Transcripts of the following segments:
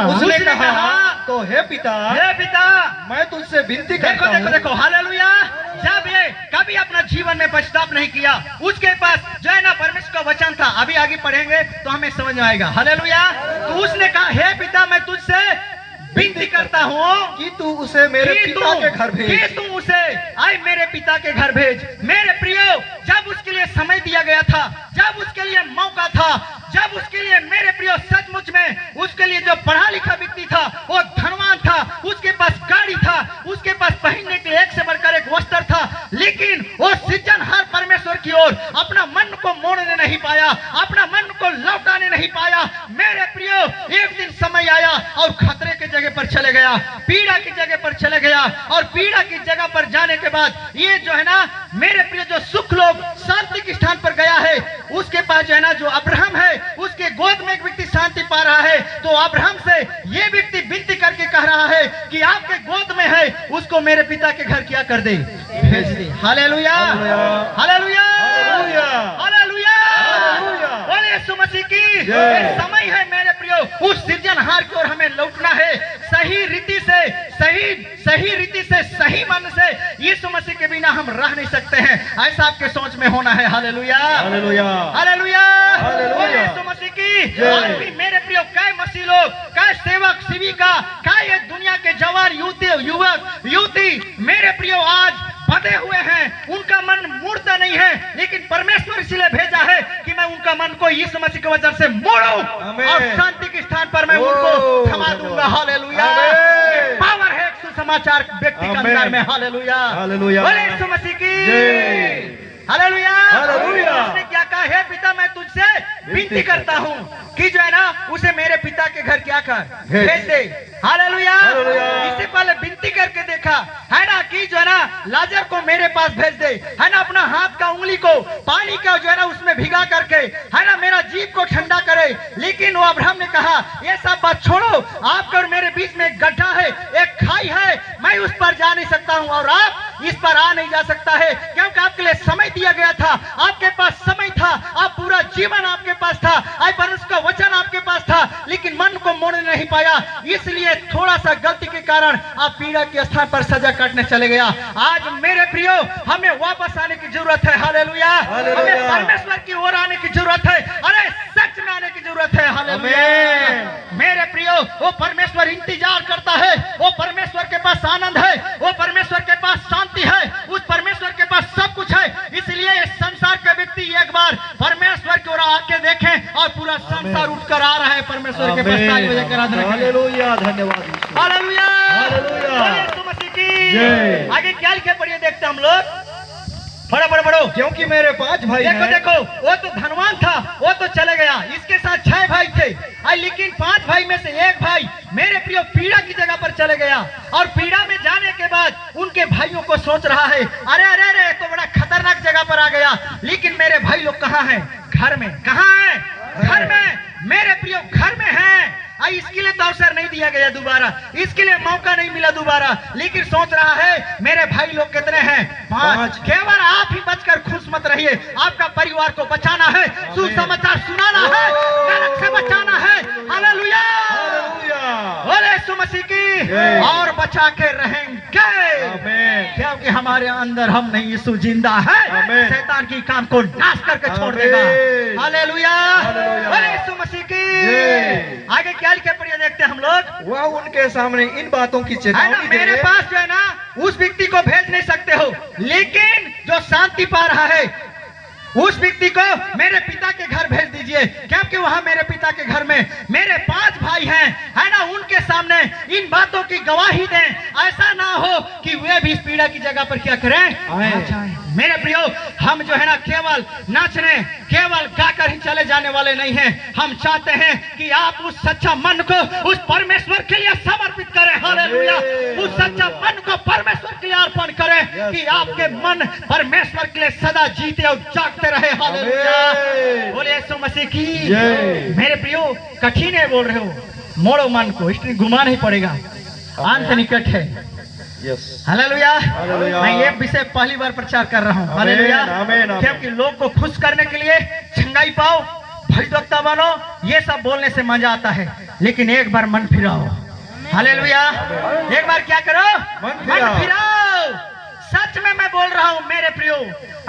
उसने कहा तो हे पिता मैं तुझसे विनती करता हूँ। देखो हालेलुया। जब ये कभी अपना जीवन में पश्चाताप नहीं किया, उसके पास जो है ना परमेश्वर का वचन था। अभी आगे पढ़ेंगे तो हमें समझ में आएगा। हालेलुया। तो उसने कहा हे पिता मैं तुझसे विनती करता हूँ कि तू उसे मेरे पिता के घर भेज। कि तू उसे आए मेरे पिता के घर भेज। मेरे प्रियो, जब उसके लिए समय दिया गया था, जब उसके लिए मौका था, जब उसके लिए मेरे प्रियो सचमुच में उसके लिए जो पढ़ा लिखा व्यक्ति था, वो धनवान था, उसके पास गाड़ी था, उसके पास पहनने के लिए एक से बढ़कर एक वस्त्र था, लेकिन वो सृजनहार परमेश्वर की ओर अपना मन को मोड़ने नहीं पाया, अपना मन को लौटाने नहीं पाया। मेरे प्रियो, एक दिन समय आया और खतरे की जगह पर चले गया, पीड़ा की जगह पर चले गया, और पीड़ा की जगह पर जाने के बाद ये जो है ना मेरे प्रिय जो सुख लोग शांति के स्थान पर गया है, उसके पास जो है ना जो अब्राहम है, उसके गोद में एक व्यक्ति शांति पा रहा है। तो अब्राहम से ये व्यक्ति विनती करके कह रहा है कि आपके गोद में है, उसको मेरे पिता के घर क्या कर दे, भेज दे। Hallelujah, hallelujah, hallelujah. बोले यीशु मसीह की। समय है मेरे प्रियो, उस सृजनहार की ओर हमें लौटना है, सही रीति से, सही रीति से, सही मन से। यीशु मसीह के बिना हम रह नहीं सकते हैं, ऐसा आपके सोच में होना है। Hallelujah, hallelujah, hallelujah. बोले यीशु मसीह की। आज भी मेरे प्रियो कै मसीह लोग, कै सेवक सेविका, कै ये दुनिया के जवान युवक युवती मेरे प्रियो आज बंधे हुए हैं, उनका मन मुड़ता नहीं है, लेकिन परमेश्वर इसलिए भेजा है कि मैं उनका मन को यीशु मसीह के वजह से मोड़ूं और शांति के स्थान पर मैं उनको थमा दूंगा। हालेलुया। पावर है एक सुसमाचार व्यक्ति के अंदर में। Hallelujah, hallelujah. बोले यीशु मसीह की। Hallelujah, hallelujah. उसने क्या कहा, हे पिता मैं तुझसे विनती करता हूँ कि जो है ना उसे मेरे पिता के घर क्या कर, भेज दे। हालेलुया। इससे पहले विनती करके देखा है ना कि जो है ना लाजर को मेरे पास भेज दे, है ना अपना हाथ का उंगली को पानी का जो है ना उसमें भिगा करके, है ना मेरा जीभ को ठंडा करे। लेकिन वो अब्राहम ने कहा ये सब बात छोड़ो, आपका और मेरे बीच में एक गड्ढा है, एक खाई है, मैं उस पर जा नहीं सकता हूँ और आप इस पर आ नहीं जा सकता है, क्योंकि आपके लिए समय दिया गया था, आपके पास समय था, आप पूरा जीवन आपके पास था, आई परमेश्वर का वचन आपके पास था, लेकिन मन को मोड़ने नहीं पाया। इसलिए थोड़ा सा गलती के कारण आप पीड़ा के स्थान पर सजा काटने चले गया। आज मेरे प्रियो हमें वापस आने की जरूरत है। हालेलुया। हमें परमेश्वर की ओर आने की जरूरत है, अरे सच में आने की जरूरत है। हालेलुया। मेरे प्रियो वो परमेश्वर इंतजार करता है, वो परमेश्वर के पास आनंद है, वो परमेश्वर के पास शांति है, उस परमेश्वर के पास सब कुछ है। इसलिए इस संसार के व्यक्ति एक बार परमेश्वर की ओर आके देखें और पूरा संसार उठकर आ रहा है परमेश्वर के पास। हालेलुया, धन्यवाद। Hallelujah, hallelujah. यीशु मसीह की। आगे क्या लिखे पढ़िए, देखते हम लोग। बड़ो क्योंकि मेरे 5 भाई हैं। देखो वो तो धनवान था, वो तो चले गया, इसके साथ 6 भाई थे, लेकिन 5 भाई में से एक भाई मेरे प्रियो पीड़ा की जगह पर चले गया, और पीड़ा में जाने के बाद उनके भाइयों को सोच रहा है अरे अरे अरे तो बड़ा खतरनाक जगह पर आ गया, लेकिन मेरे भाई लोग कहाँ हैं? घर में। कहाँ है? घर में। मेरे प्रियो घर में है। इसके लिए तो अवसर नहीं दिया गया दोबारा, इसके लिए मौका नहीं मिला दोबारा, लेकिन सोच रहा है मेरे भाई लोग कितने हैं? 5। केवल आप ही बचकर खुश मत रहिए, आपका परिवार को बचाना है, सुसमाचार सुनाना है, नरक से बचाना है। हालेलुया, बोले यीशु मसीह की। और बचा के रहेंगे, क्योंकि हमारे अंदर हम नहीं, यीशु जिंदा है, शैतान की काम को नाश करके छोड़ देगा। हालेलुया, बोले यीशु मसीह की। आगे क्या लिखे पढ़िए, देखते हैं हम लोग। वह उनके सामने इन बातों की चेतावनी दे। मेरे पास जो है ना उस व्यक्ति को भेज नहीं सकते हो, लेकिन जो शांति पा रहा है उस व्यक्ति को मेरे पिता के घर भेज दीजिए, क्योंकि वहां मेरे पिता के घर में मेरे 5 भाई हैं, है ना, उनके सामने इन बातों की गवाही दें। ऐसा ना हो कि वे भी इस पीड़ा की जगह पर क्या करें? मेरे प्रियो हम जो है ना केवल नाचने, केवल गाकर ही चले जाने वाले नहीं हैं, हम चाहते हैं कि आप उस सच्चा मन को उस परमेश्वर के लिए समर्पित करें। हालेलुया। उस सच्चा मन को परमेश्वर के लिए अर्पण करें कि आपके मन परमेश्वर के लिए सदा जीते और जागते रहे। हालेलुया, बोले यीशु मसीह की। मेरे प्रियो कठिन है बोल रहे हो, मोड़ो मन को, इसलिए घुमा नहीं पड़ेगा, अंत निकट है। हालेलुया। मैं ये विषय पहली बार प्रचार कर रहा हूँ। हालेलुया। क्योंकि लोग को खुश करने के लिए छंगाई पाओ, भविष्यवक्ता बनो, ये सब बोलने से मजा आता है, लेकिन एक बार मन फिराओ। हालेलुया। एक बार क्या करो? मन फिराओ। सच में मैं बोल रहा हूँ मेरे प्रियो,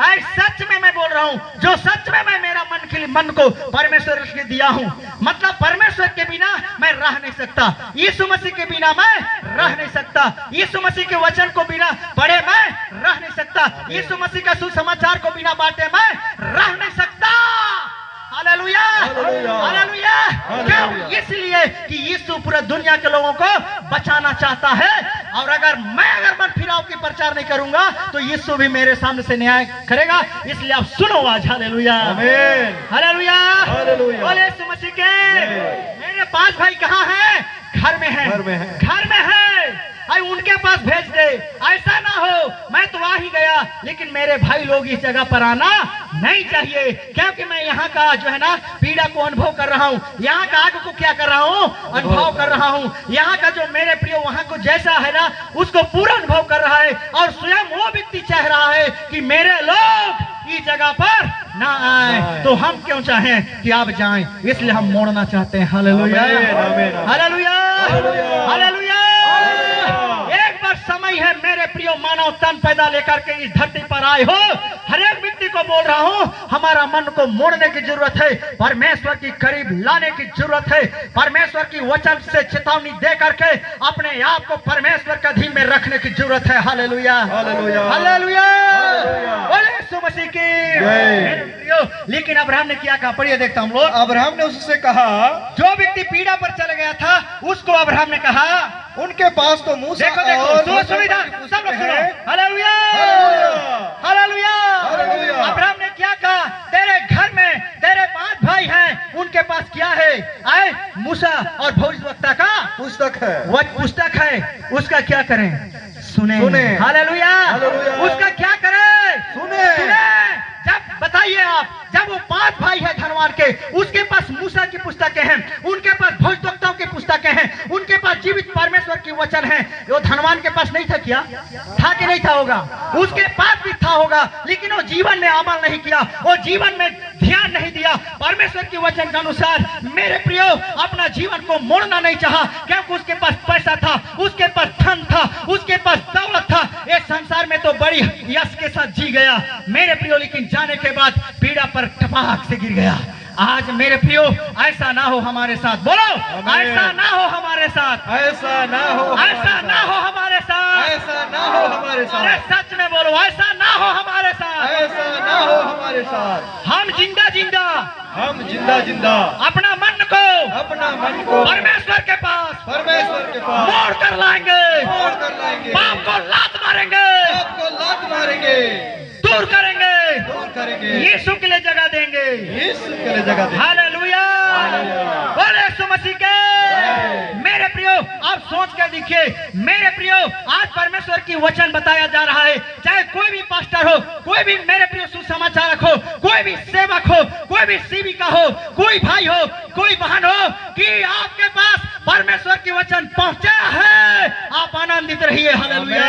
आज सच में मैं बोल रहा हूँ, जो सच में मैं मेरा मन को परमेश्वर के दिया हूँ, मतलब परमेश्वर के बिना मैं रह नहीं सकता, यीशु मसीह के बिना मैं रह नहीं सकता, यीशु मसीह के वचन को बिना पढ़े मैं रह नहीं सकता, यीशु मसीह का सुसमाचार को बिना बांटे मैं रह नहीं सकता। Hallelujah, hallelujah. क्यों? इसलिए कि यीशु पूरा दुनिया के लोगों को बचाना चाहता है, और अगर मन फिराव की प्रचार नहीं करूंगा तो यीशु भी मेरे सामने से न्याय करेगा। इसलिए आप सुनो आज। हालेलुया, आमीन, हालेलुया, हालेलुया। बोले यीशु मसीह के। मेरे 5 भाई कहाँ हैं? घर में है, घर में है। आई उनके पास भेज दे। ऐसा ना हो मैं तो आ ही गया, लेकिन मेरे भाई लोग इस जगह पर आना नहीं चाहिए, क्योंकि मैं यहाँ का जो है ना पीड़ा को अनुभव कर रहा हूँ, यहाँ का आग को क्या कर रहा हूँ? अनुभव कर रहा हूँ। यहाँ का जो मेरे प्रिय वहाँ को जैसा है ना उसको पूरा अनुभव कर रहा है, और स्वयं वो व्यक्ति चाह रहा है कि मेरे लोग इस जगह पर ना आए, तो हम क्यों चाहें कि आप जाएं? इसलिए हम मोड़ना चाहते हैं। Hallelujah, hallelujah, hallelujah. एक बार समय है मेरे प्रियो, मानव तन पैदा लेकर के इस धरती पर आए हो। हर एक व्यक्ति को बोल रहा हूँ, हमारा मन को मोड़ने की जरूरत है, परमेश्वर की करीब लाने की जरूरत है, परमेश्वर की वचन से चेतावनी दे करके अपने आप को परमेश्वर के अधीन में रखने की जरूरत है। Hallelujah, hallelujah, hallelujah. बोले यीशु मसीह की। लेकिन अब्राहम ने क्या कहा? पढ़िए, देखता हूँ लोग। अब्राहम ने उससे कहा, जो व्यक्ति पीड़ा पर चला गया था उसको अब्राहम ने कहा, उनके पास तो मूसा और सुविधा, सब लोग सुनो। Hallelujah, hallelujah. अब्राहम ने क्या कहा? तेरे घर में तेरे 5 भाई हैं, उनके पास क्या है? आए मूसा और भविष्यवक्ता का पुस्तक है, वह पुस्तक है, उसका क्या करें? सुने। हालेलुया, उसका क्या करें? सुने। जब बताइए आप, जब वो 5 भाई है धनवान के, उसके पास मूसा की पुस्तकें हैं, उनके पास भविष्यवक्ताओं की पुस्तकें हैं, उनके पास जीवित परमेश्वर की वचन है, वो धनवान के पास नहीं था क्या? था कि नहीं था? होगा, उसके पास भी था होगा, लेकिन वो जीवन में अमल नहीं किया, वो जीवन में ध्यान नहीं दिया परमेश्वर की वचन के अनुसार। मेरे प्रियो, अपना जीवन को मोड़ना नहीं चाहा, क्योंकि उसके पास पैसा था, उसके पास धन था, उसके पास दौलत था, इस संसार में तो बड़ी यश के साथ जी गया मेरे प्रियो, लेकिन जाने के बाद पीड़ा पर टपाक से गिर गया। आज मेरे प्रियो, ऐसा ना हो हमारे साथ। बोलो, ऐसा ना हो हमारे साथ, ऐसा ना हो, ऐसा ना हो हमारे साथ, ऐसा ना हो हमारे साथ। सच में बोलो, ऐसा ना हो हमारे साथ, ऐसा ना हो हमारे साथ। हम जिंदा जिंदा अपना मन को परमेश्वर के पास मोड़ कर लाएंगे, पाप को लात मारेंगे, दूर करेंगे, यीशु के लिए जगह देंगे। हालेलुया, बोले यीशु मसीह के। मेरे प्रियो, आप सोच कर देखिए मेरे प्रियो, आज परमेश्वर की वचन बताया जा रहा है, चाहे कोई भी पास्टर हो, कोई भी मेरे प्रियो सुसमाचारक हो, कोई भी सेवक हो, कोई भी सेविका हो, कोई भाई हो, कोई बहन हो, कि आपके पास परमेश्वर की वचन पहुंचा है, आप आनंदित रहिए। हालेलुया,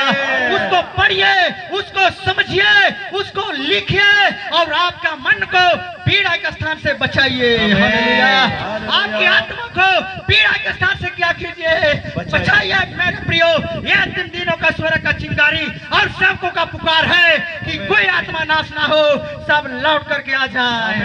उसको पढ़िए, उसको समझिए, उसको लिखिए, और आपका मन को पीड़ा के स्थान से बचाइए। हालेलुया, आपकी आत्मा को पीड़ा के स्थान से क्या कीजिए? बचाइए। मेरे प्रियो, ये अंतिम दिनों का स्वर्ग का चिंगारी और सबको का पुकार है कि कोई आत्मा नाश ना हो, सब लौट करके आ जाए।